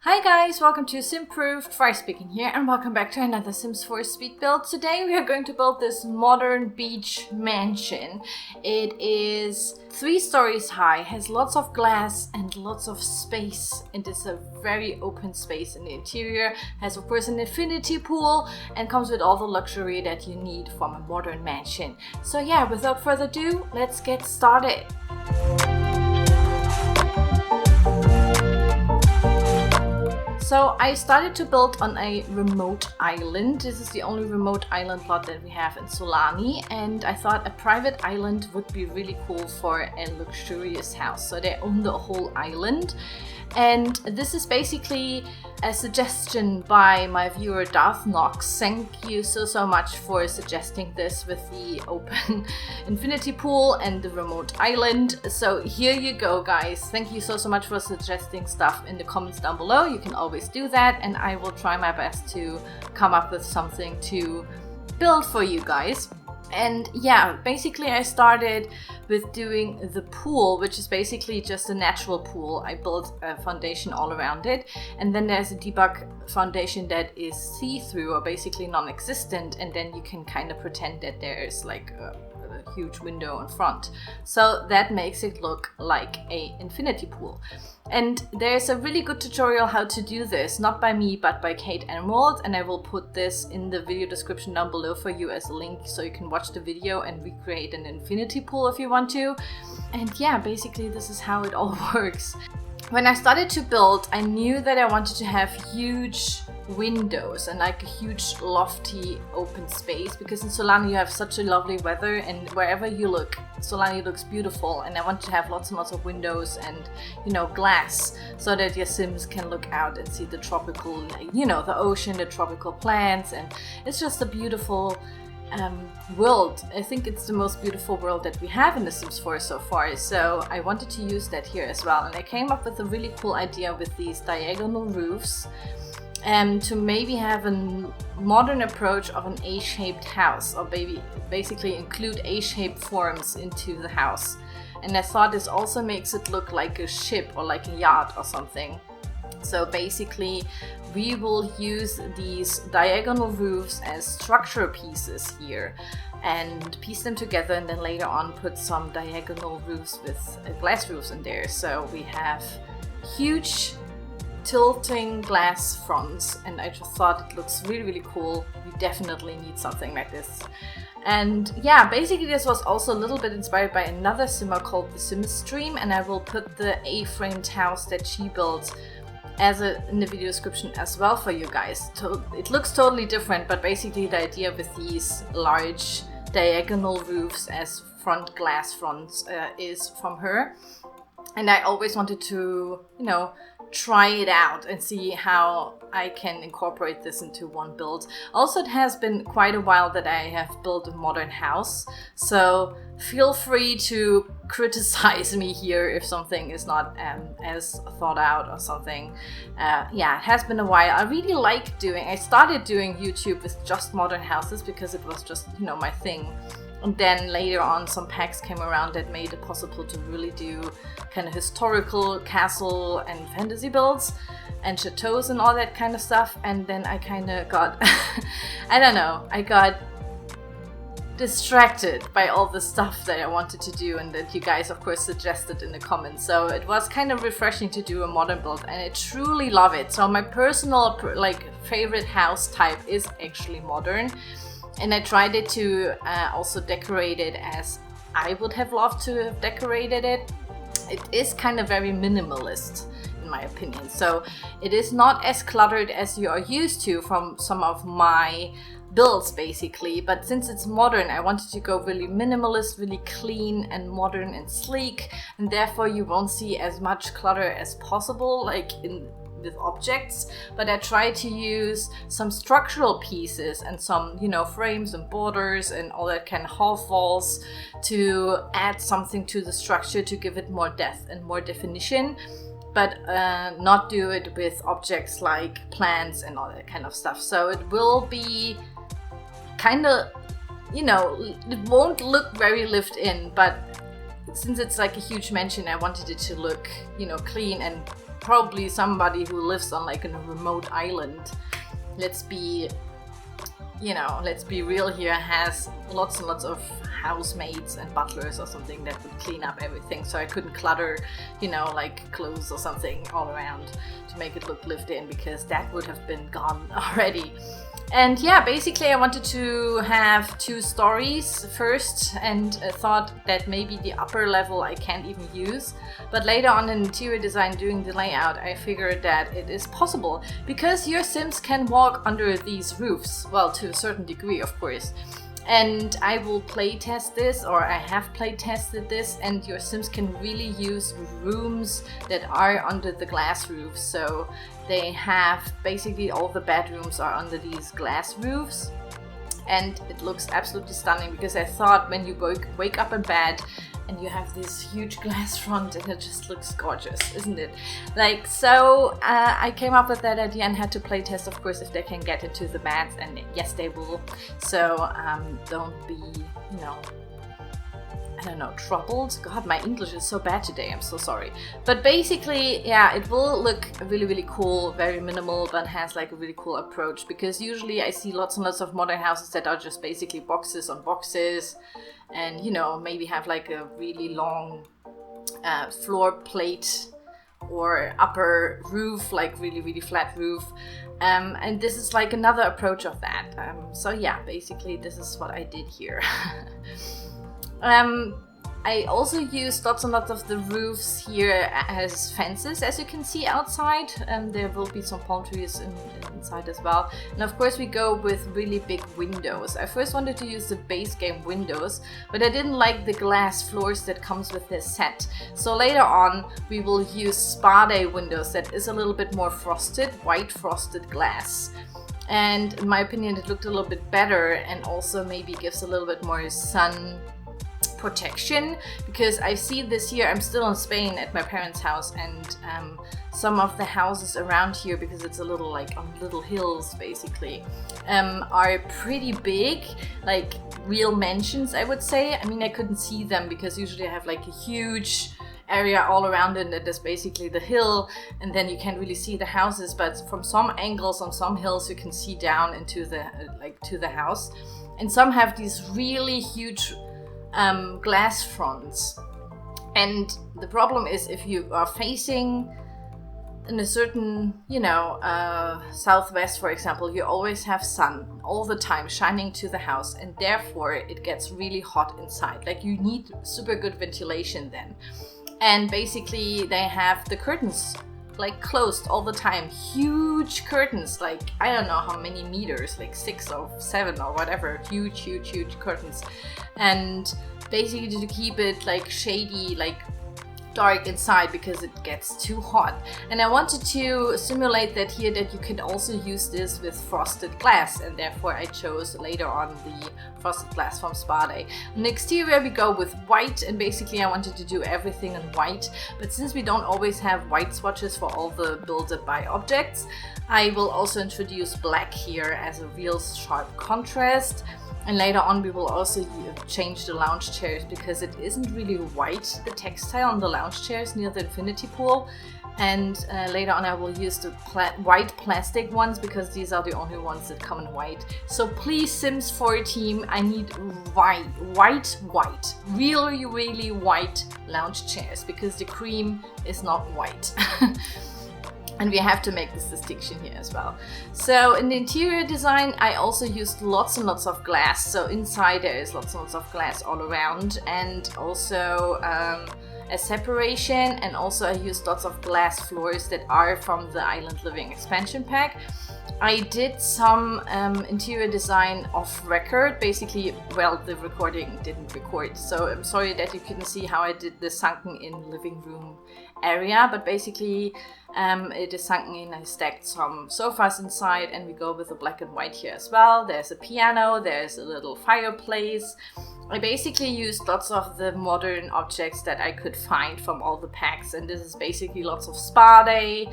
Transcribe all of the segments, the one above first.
Hi guys, welcome to Simproved, Fry speaking here, and welcome back to another Sims 4 speed build. Today we are going to build this modern beach mansion. It is 3 stories high, has lots of glass and lots of space. It is a very open space in the interior, has of course an infinity pool, and comes with all the luxury that you need from a modern mansion. So yeah, without further ado, let's get started. So I started to build on a remote island. This is the only remote island plot that we have in Solani, and I thought a private island would be really cool for a luxurious house. So they own the whole island, and this is basically a suggestion by my viewer Darth Knox. Thank you so much for suggesting this with the open infinity pool and the remote island. So here you go, guys. Thank you so much for suggesting stuff in the comments down below. You can always do that, and I will try my best to come up with something to build for you guys. And yeah, basically I started with doing the pool, which is basically just a natural pool. I built a foundation all around it, and then there's a debug foundation that is see-through or basically non-existent, and then you can kind of pretend that there's like a huge window in front. So that makes it look like a infinity pool. And there's a really good tutorial how to do this, not by me but by Kate Emerald, and I will put this in the video description down below for you as a link so you can watch the video and recreate an infinity pool if you want to. And yeah, basically this is how it all works. When I started to build, I knew that I wanted to have huge windows and like a huge lofty open space, because in Solani you have such a lovely weather, and wherever you look, Solani looks beautiful, and I want to have lots and lots of windows and, you know, glass, so that your Sims can look out and see the tropical, you know, the ocean, the tropical plants, and it's just a beautiful world. I think it's the most beautiful world that we have in The Sims 4 so far, so I wanted to use that here as well. And I came up with a really cool idea with these diagonal roofs, to maybe have a modern approach of an A-shaped house, or basically include A-shaped forms into the house. And I thought this also makes it look like a ship or like a yacht or something. So basically we will use these diagonal roofs as structure pieces here and piece them together, and then later on put some diagonal roofs with glass roofs in there. So we have huge tilting glass fronts, and I just thought it looks really cool. We definitely need something like this. And yeah, basically this was also a little bit inspired by another simmer called the Sims Stream, and I will put the A-framed house that she built in the video description as well for you guys. It looks totally different, but basically the idea with these large diagonal roofs as front glass fronts is from her. And I always wanted to, you know, try it out and see how I can incorporate this into one build. Also, it has been quite a while that I have built a modern house, so feel free to criticize me here if something is not as thought out or something. Yeah, it has been a while. I started doing YouTube with just modern houses because it was just, you know, my thing. And then later on some packs came around that made it possible to really do kind of historical castle and fantasy builds and chateaus and all that kind of stuff. And then I kind of got, I don't know, I got distracted by all the stuff that I wanted to do and that you guys of course suggested in the comments. So it was kind of refreshing to do a modern build, and I truly love it. So my personal favorite house type is actually modern. And I tried it to also decorate it as I would have loved to have decorated it. It is kind of very minimalist in my opinion. So it is not as cluttered as you are used to from some of my builds basically. But since it's modern, I wanted to go really minimalist, really clean and modern and sleek. And therefore you won't see as much clutter as possible, like with objects, but I try to use some structural pieces and some, you know, frames and borders and all that kind of half walls to add something to the structure to give it more depth and more definition, but not do it with objects like plants and all that kind of stuff. So it will be kind of, you know, it won't look very lived in, but since it's like a huge mansion, I wanted it to look, you know, clean and probably somebody who lives on like a remote island. Let's be real here, has lots and lots of housemaids and butlers or something that would clean up everything, so I couldn't clutter, like clothes or something all around to make it look lived in, because that would have been gone already. And yeah, basically I wanted to have 2 stories first, and thought that maybe the upper level I can't even use. But later on in interior design, doing the layout, I figured that it is possible, because your Sims can walk under these roofs. Well, to a certain degree, of course. And I will play test this, or I have play tested this, and your Sims can really use rooms that are under the glass roofs. So they have basically all the bedrooms are under these glass roofs, and it looks absolutely stunning, because I thought when you wake up in bed and you have this huge glass front, and it just looks gorgeous, isn't it? Like, so I came up with that idea and had to play test, of course, if they can get into the beds, and yes, they will. So don't be, I don't know, troubled. God, my English is so bad today, I'm so sorry. But basically, yeah, it will look really, really cool, very minimal, but has like a really cool approach, because usually I see lots and lots of modern houses that are just basically boxes on boxes, and maybe have like a really long floor plate or upper roof, like really, really flat roof. And this is like another approach of that. So yeah, basically this is what I did here. I also used lots and lots of the roofs here as fences, as you can see outside. There will be some palm trees inside as well. And of course we go with really big windows. I first wanted to use the base game windows, but I didn't like the glass floors that comes with this set. So later on we will use spa day windows that is a little bit more frosted, white frosted glass. And in my opinion it looked a little bit better, and also maybe gives a little bit more sun protection, because I see this here, I'm still in Spain at my parents' house, and some of the houses around here, because it's a little like on little hills basically, are pretty big, like real mansions, I would say. I mean, I couldn't see them because usually I have like a huge area all around it that is basically the hill, and then you can't really see the houses, but from some angles on some hills you can see down into the to the house. And some have these really huge glass fronts, and the problem is if you are facing in a certain southwest, for example, you always have sun all the time shining to the house, and therefore it gets really hot inside. Like, you need super good ventilation then. And basically they have the curtains like closed all the time, huge curtains, like I don't know how many meters, like 6 or 7 or whatever, huge curtains, and basically to keep it like shady, like dark inside, because it gets too hot. And I wanted to simulate that here, that you can also use this with frosted glass, and therefore I chose later on the frosted glass from Spa Day. On the exterior we go with white, and basically I wanted to do everything in white, but since we don't always have white swatches for all the build by objects, I will also introduce black here as a real sharp contrast. And later on we will also change the lounge chairs, because it isn't really white, the textile on the lounge chairs near the infinity pool. And later on I will use the white plastic ones, because these are the only ones that come in white. So please, Sims 4 team, I need white, really white lounge chairs, because the cream is not white. And we have to make this distinction here as well. So in the interior design, I also used lots and lots of glass. So inside there is lots and lots of glass all around, and also a separation. And also I used lots of glass floors that are from the Island Living expansion pack. I did some interior design off record. Basically, well, the recording didn't record, so I'm sorry that you couldn't see how I did the sunken in living room area, but basically it is sunken in. I stacked some sofas inside, and we go with the black and white here as well. There's a piano, there's a little fireplace. I basically used lots of the modern objects that I could find from all the packs, and this is basically lots of Spa Day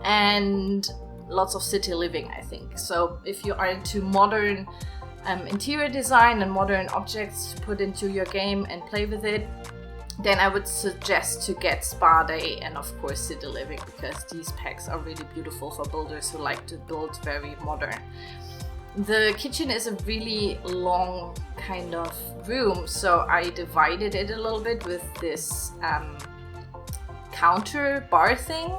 and lots of city living, I think. So if you are into modern interior design and modern objects to put into your game and play with it, then I would suggest to get Spa Day and of course City Living, because these packs are really beautiful for builders who like to build very modern. The kitchen is a really long kind of room, so I divided it a little bit with this counter bar thing.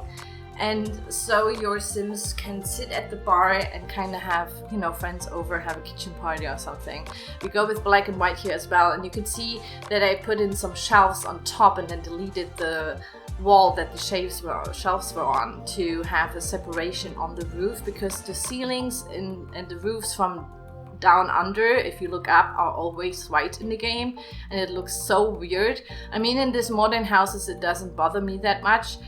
And so your Sims can sit at the bar and kind of have, you know, friends over, have a kitchen party or something. We go with black and white here as well, and you can see that I put in some shelves on top and then deleted the wall that the shelves were on to have a separation on the roof, because the ceilings and the roofs from down under, if you look up, are always white in the game, and it looks so weird. I mean, in these modern houses it doesn't bother me that much,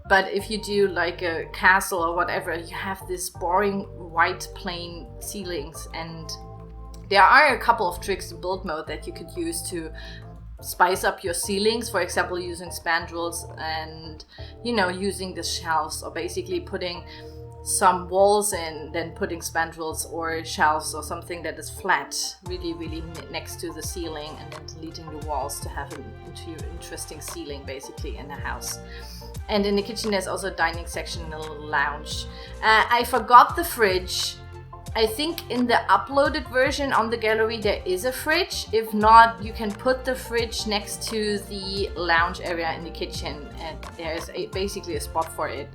but if you do like a castle or whatever, you have this boring white plain ceilings. And there are a couple of tricks in build mode that you could use to spice up your ceilings, for example using spandrels and, you know, using the shelves, or basically putting some walls in, then putting spandrels or shelves or something that is flat, really next to the ceiling, and then deleting the walls to have an interesting ceiling basically in the house. And in the kitchen there's also a dining section and a little lounge. I forgot the fridge. I think in the uploaded version on the gallery there is a fridge. If not, you can put the fridge next to the lounge area in the kitchen, and there's basically a spot for it.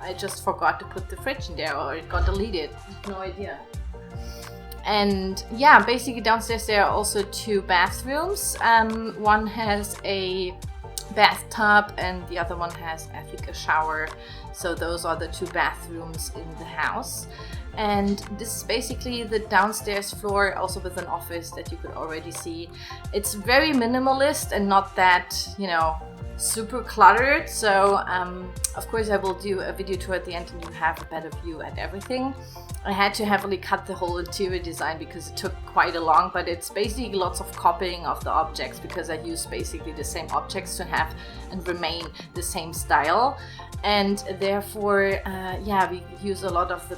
I just forgot to put the fridge in there, or it got deleted. No idea. And yeah, basically downstairs there are also 2 bathrooms. One has a bathtub and the other one has, I think, a shower. So those are the 2 bathrooms in the house. And this is basically the downstairs floor, also with an office that you could already see. It's very minimalist and not that, you know, super cluttered. So of course I will do a video tour at the end and you have a better view at everything. I had to heavily cut the whole interior design because it took quite a long, but it's basically lots of copying of the objects, because I use basically the same objects to have and remain the same style. And therefore, yeah, we use a lot of the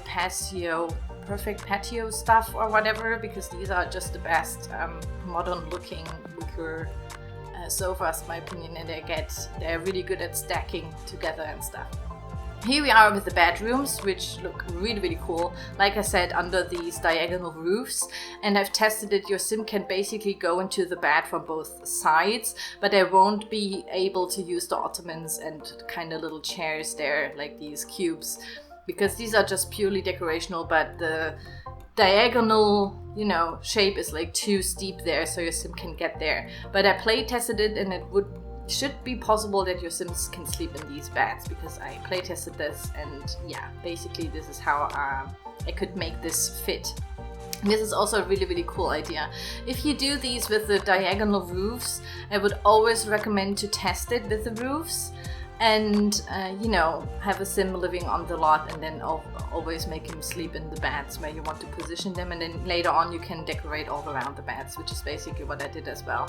perfect patio stuff or whatever, because these are just the best modern looking wicker sofas, in my opinion, and they're really good at stacking together and stuff. Here we are with the bedrooms, which look really cool. Like I said, under these diagonal roofs, and I've tested it. Your sim can basically go into the bed from both sides, but I won't be able to use the ottomans and kind of little chairs there, like these cubes, because these are just purely decorational, but the diagonal, you know, shape is like too steep there, so your sim can get there. But I play tested it, and it should be possible that your Sims can sleep in these beds, because I play tested this, and yeah, basically this is how I could make this fit. And this is also a really cool idea. If you do these with the diagonal roofs, I would always recommend to test it with the roofs, and you know, have a sim living on the lot, and then always make him sleep in the beds where you want to position them, and then later on you can decorate all around the beds, which is basically what I did as well.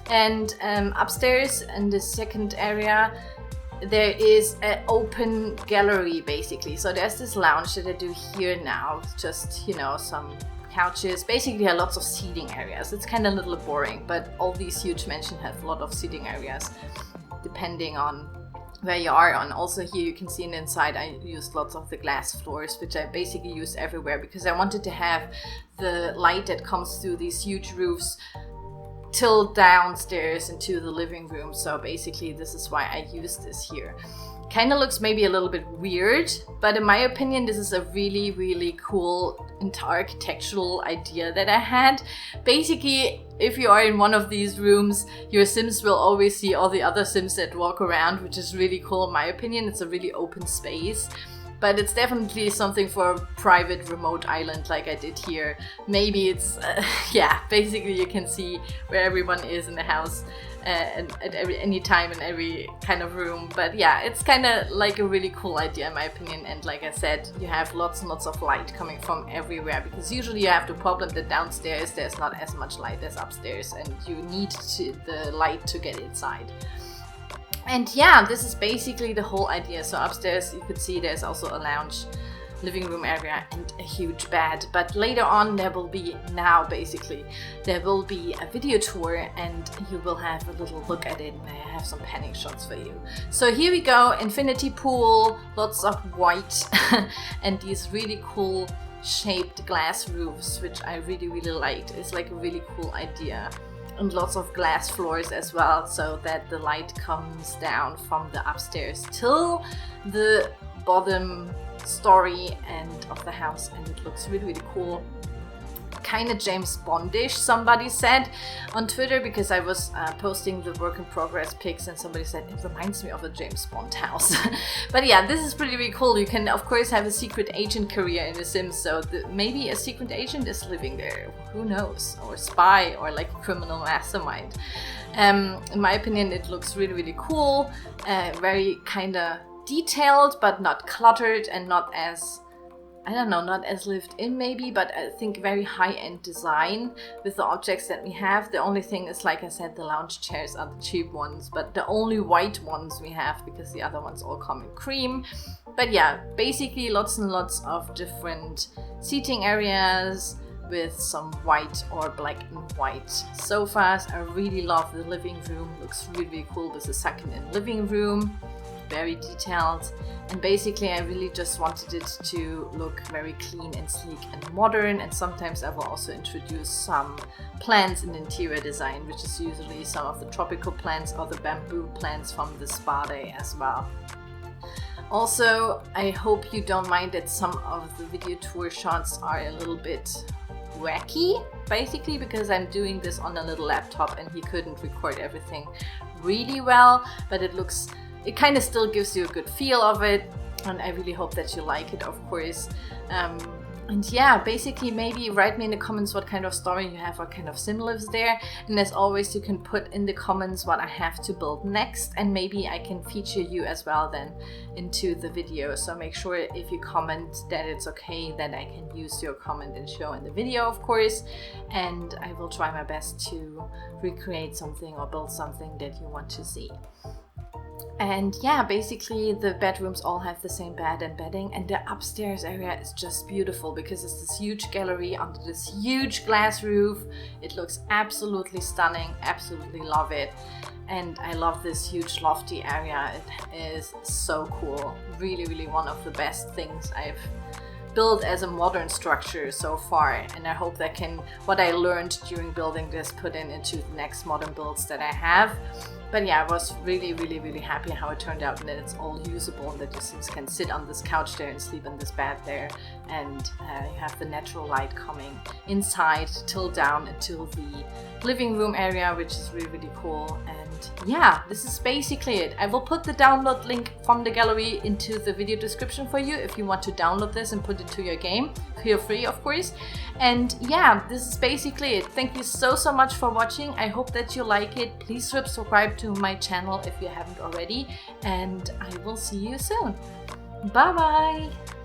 And upstairs in the second area there is an open gallery basically. So there's this lounge that I do here now, just, you know, some couches, basically lots of seating areas. It's kind of a little boring, but all these huge mansions have a lot of seating areas depending on where you are. And also here you can see inside I used lots of the glass floors, which I basically use everywhere, because I wanted to have the light that comes through these huge roofs till downstairs into the living room. So basically this is why I use this here. Kind of looks maybe a little bit weird, but in my opinion this is a really cool architectural idea that I had. Basically, if you are in one of these rooms, your Sims will always see all the other Sims that walk around, which is really cool in my opinion. It's a really open space. But it's definitely something for a private remote island like I did here. Maybe it's, yeah, basically you can see where everyone is in the house and at any time in every kind of room. But yeah, it's kind of like a really cool idea in my opinion. And like I said, you have lots and lots of light coming from everywhere, because usually you have the problem that downstairs there's not as much light as upstairs, and you need the light to get inside. And yeah, this is basically the whole idea. So upstairs you could see there's also a lounge living room area and a huge bed. But later on there will be, there will be a video tour and you will have a little look at it, and I have some panning shots for you. So here we go, infinity pool, lots of white and these really cool shaped glass roofs, which I really liked. It's like a really cool idea. And lots of glass floors as well, so that the light comes down from the upstairs till the bottom story end of the house, and it looks really cool. Kind of James Bondish, somebody said on Twitter, because I was posting the work in progress pics and somebody said it reminds me of a James Bond house. But yeah, this is pretty cool. You can of course have a secret agent career in The Sims, so maybe a secret agent is living there, who knows, or spy, or like a criminal mastermind. In my opinion, it looks really cool, very kind of detailed but not cluttered, and not as, I don't know, not as lived in maybe, but I think very high-end design with the objects that we have. The only thing is, like I said, the lounge chairs are the cheap ones, but the only white ones we have, because the other ones all come in cream. But yeah, basically lots and lots of different seating areas with some white or black and white sofas. I really love the living room, looks really cool with the second-in living room. Very detailed, and basically I really just wanted it to look very clean and sleek and modern, and sometimes I will also introduce some plants in interior design, which is usually some of the tropical plants or the bamboo plants from the spa day as well. Also, I hope you don't mind that some of the video tour shots are a little bit wacky, basically because I'm doing this on a little laptop and he couldn't record everything really well, but it kind of still gives you a good feel of it, and I really hope that you like it, of course. And yeah, basically maybe write me in the comments what kind of story you have, what kind of sim lives there, and as always you can put in the comments what I have to build next, and maybe I can feature you as well then into the video. So make sure if you comment that it's okay that I can use your comment and show in the video, of course, and I will try my best to recreate something or build something that you want to see. And yeah, basically the bedrooms all have the same bed and bedding, and the upstairs area is just beautiful because it's this huge gallery under this huge glass roof. It looks absolutely stunning, absolutely love it. And I love this huge lofty area. It is so cool. Really one of the best things I've built as a modern structure so far, and I hope that what I learned during building this put into the next modern builds that I have. But yeah, I was really happy how it turned out, and that it's all usable, and that your Sims can sit on this couch there and sleep in this bed there, and you have the natural light coming inside till down into the living room area, which is really cool. And yeah, this is basically it. I will put the download link from the gallery into the video description for you if you want to download this and put it to your game. Feel free, of course. And yeah, this is basically it. Thank you so much for watching. I hope that you like it. Please subscribe to my channel if you haven't already, and I will see you soon. Bye bye.